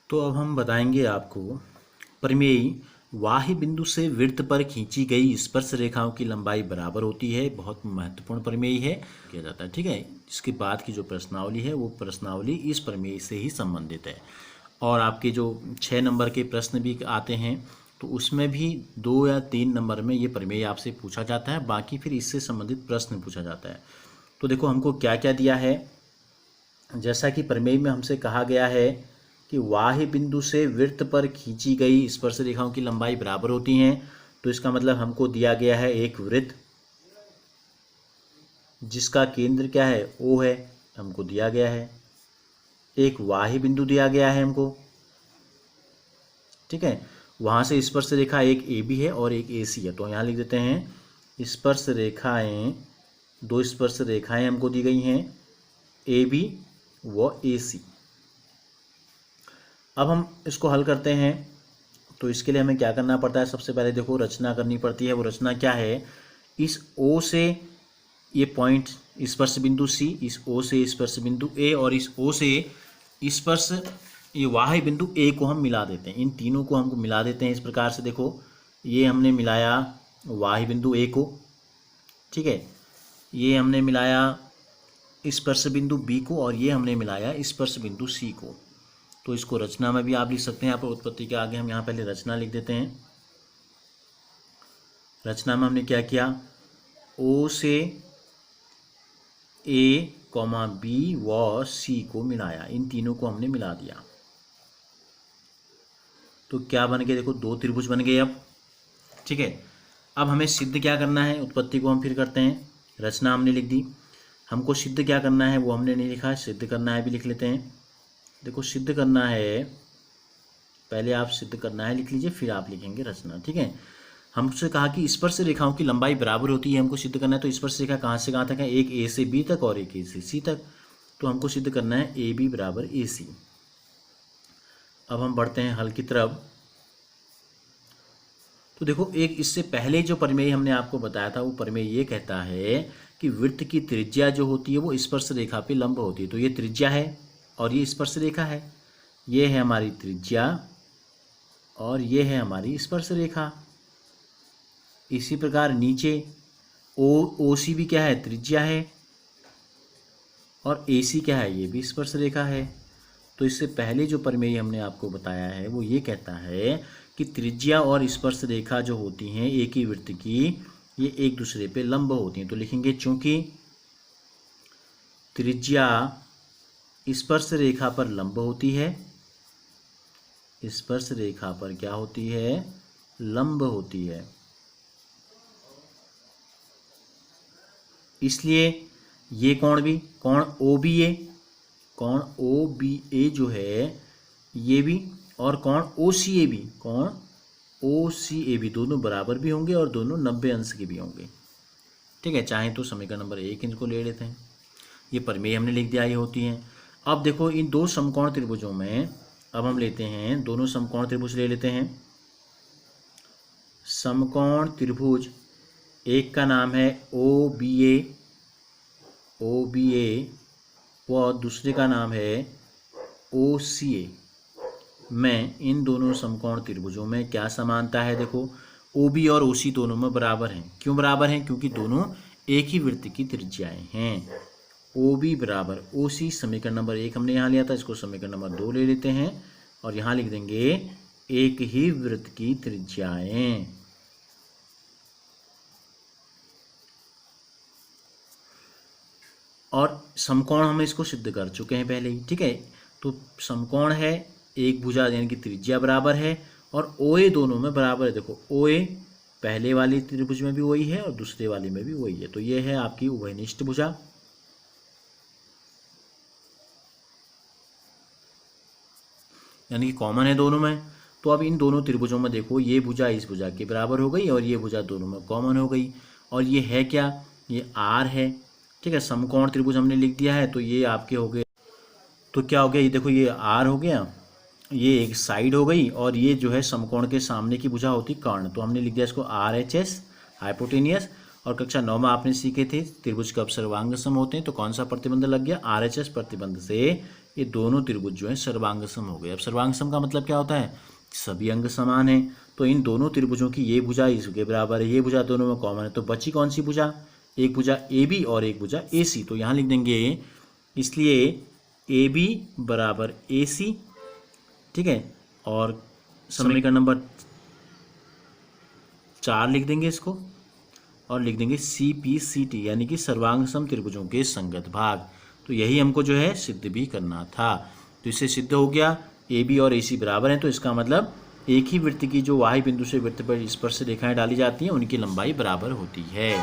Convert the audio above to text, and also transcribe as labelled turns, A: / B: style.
A: तो अब हम बताएंगे आपको प्रमेय वाही बिंदु से वृत्त पर खींची गई स्पर्श रेखाओं की लंबाई बराबर होती है। बहुत महत्वपूर्ण प्रमेय है, किया जाता है। ठीक है, इसके बाद की जो प्रश्नावली है वो प्रश्नावली इस प्रमेय से ही संबंधित है। और आपके जो 6 नंबर के प्रश्न भी आते हैं तो उसमें भी 2 या 3 नंबर में ये प्रमेय आपसे पूछा जाता है, बाकी फिर इससे संबंधित प्रश्न पूछा जाता है। तो देखो हमको क्या क्या दिया है। जैसा कि प्रमेय में हमसे कहा गया है कि वाही बिंदु से वृत्त पर खींची गई स्पर्श रेखाओं की लंबाई बराबर होती हैं, तो इसका मतलब हमको दिया गया है एक वृत्त जिसका केंद्र क्या है, ओ है, हमको दिया गया है। एक वाही बिंदु दिया गया है हमको, ठीक है। वहाँ से स्पर्श रेखा एक ए बी है और एक ए सी है, तो यहाँ लिख देते हैं स्पर्श रेखाएं, 2 स्पर्श रेखाएं हमको दी गई हैं, ए बी व ए सी। अब हम इसको हल करते हैं तो इसके लिए हमें क्या करना पड़ता है। सबसे पहले देखो रचना करनी पड़ती है। वो रचना क्या है, इस ओ से ये पॉइंट स्पर्श बिंदु सी, इस ओ से स्पर्श बिंदु ए और इस ओ से स्पर्श ये वाही बिंदु ए को हम मिला देते हैं। इन तीनों को हमको मिला देते हैं इस प्रकार से। देखो ये हमने मिलाया वाही बिंदु ए को, ठीक है, ये हमने मिलाया स्पर्श बिंदु बी को और ये हमने मिलाया स्पर्श बिंदु सी को। तो इसको रचना में भी आप लिख सकते हैं। यहाँ पर उत्पत्ति के आगे हम यहाँ पहले रचना लिख देते हैं। रचना में हमने क्या किया, ओ से ए कॉमा बी व सी को मिलाया, इन तीनों को हमने मिला दिया। तो क्या बन गए, देखो 2 त्रिभुज बन गए अब, ठीक है। अब हमें सिद्ध क्या करना है, उत्पत्ति को हम फिर करते हैं। रचना हमने लिख दी, हमको सिद्ध क्या करना है वो हमने नहीं लिखा है, सिद्ध करना है भी लिख लेते हैं। देखो सिद्ध करना है, पहले आप सिद्ध करना है लिख लीजिए, फिर आप लिखेंगे रचना, ठीक है। हमसे कहा कि स्पर्श रेखाओं की लंबाई बराबर होती है, हमको सिद्ध करना है। तो स्पर्श रेखा कहाँ से कहाँ तक है, एक ए से बी तक और एक ए से सी तक। तो हमको सिद्ध करना है ए बी बराबर ए सी। अब हम बढ़ते हैं हल की तरफ। तो देखो एक इससे पहले जो प्रमेय हमने आपको बताया था वो प्रमेय ये कहता है कि वृत्त की त्रिज्या जो होती है वो स्पर्श रेखा पे लंब होती है। तो ये त्रिज्या है और ये स्पर्श रेखा है, ये है हमारी त्रिज्या और ये है हमारी स्पर्श रेखा। इसी प्रकार नीचे ओ सी भी क्या है, त्रिज्या है, और ए सी क्या है, ये भी स्पर्श रेखा है। तो इससे पहले जो प्रमेय हमने आपको बताया है वो ये कहता है कि त्रिज्या और स्पर्श रेखा जो होती हैं एक ही वृत्त की, ये एक दूसरे पे लंब होती हैं। तो लिखेंगे चूंकि त्रिज्या स्पर्श रेखा पर लंब होती है, स्पर्श रेखा पर क्या होती है, लंब होती है, इसलिए ये कोण भी, कोण ओ बी ए, कोण ओ बी ए जो है ये भी, और कोण ओ सी ए भी, कोण ओ सी ए भी दोनों बराबर भी होंगे और दोनों 90 अंश के भी होंगे, ठीक है। चाहे तो समीकरण नंबर 1 इनको ले लेते हैं। ये प्रमेय हमने लिख दिया, ये होती हैं। अब देखो इन 2 समकोण त्रिभुजों में अब हम लेते हैं, दोनों समकोण त्रिभुज ले लेते हैं। समकोण त्रिभुज एक का नाम है ओ बी ए व दूसरे का नाम है ओ सी ए। में इन दोनों समकोण त्रिभुजों में क्या समानता है, देखो ओ बी और ओ सी दोनों में बराबर हैं। क्यों बराबर हैं, क्योंकि दोनों एक ही वृत्त की त्रिज्याएं हैं। ओ बी बराबर ओ सी, समीकरण नंबर 1 हमने यहाँ लिया था, इसको समीकरण नंबर 2 ले लेते हैं और यहाँ लिख देंगे एक ही वृत्त की त्रिज्याएं। और समकोण हम इसको सिद्ध कर चुके हैं पहले ही, ठीक है। तो समकोण है, एक भुजा यानी कि त्रिज्या बराबर है और ओ ए दोनों में बराबर है। देखो ओ ए पहले वाली त्रिभुज में भी वही है और दूसरे वाली में भी वही है। तो ये है आपकी उभयनिष्ठ भुजा, यानी कि कॉमन है दोनों में। तो अब इन दोनों त्रिभुजों में देखो ये भुजा इस भुजा के बराबर हो गई और ये भुजा दोनों में कॉमन हो गई। और ये है क्या, ये आर है, ठीक है। समकोण त्रिभुज हमने लिख दिया है, तो ये आपके हो गए। तो क्या हो गया, ये देखो ये आर हो गया, ये एक साइड हो गई और ये जो है समकोण के सामने की भुजा होती कर्ण। तो हमने लिख दिया इसको आर एच एस हाइपोटेनियस, और कक्षा 9 में आपने सीखे थे त्रिभुज कब सर्वांग सम होते हैं, तो कौन सा प्रतिबंध लग गया, RHS प्रतिबंध से ये दोनों त्रिभुज जो है सर्वांग सम हो गए। अब सर्वांग सम का मतलब क्या होता है, सभी अंग समान है, तो इन दोनों त्रिभुजों की ये भुजा इसके बराबर है, ये भुजा दोनों में कॉमन है, तो बची कौन सी भुजा, एक भुजा AB और एक भुजा AC। तो यहाँ लिख देंगे इसलिए AB बराबर AC, ठीक है, और समीकरण नंबर 4 लिख देंगे इसको, और लिख देंगे CPCT यानी कि सर्वांग सम त्रिभुजों के संगत भाग। तो यही हमको जो है सिद्ध भी करना था। तो इससे सिद्ध हो गया AB और AC बराबर हैं, तो इसका मतलब एक ही वृत्त की जो वाही बिंदु से वृत्त पर स्पर्श रेखाएं डाली जाती हैं उनकी लंबाई बराबर होती है।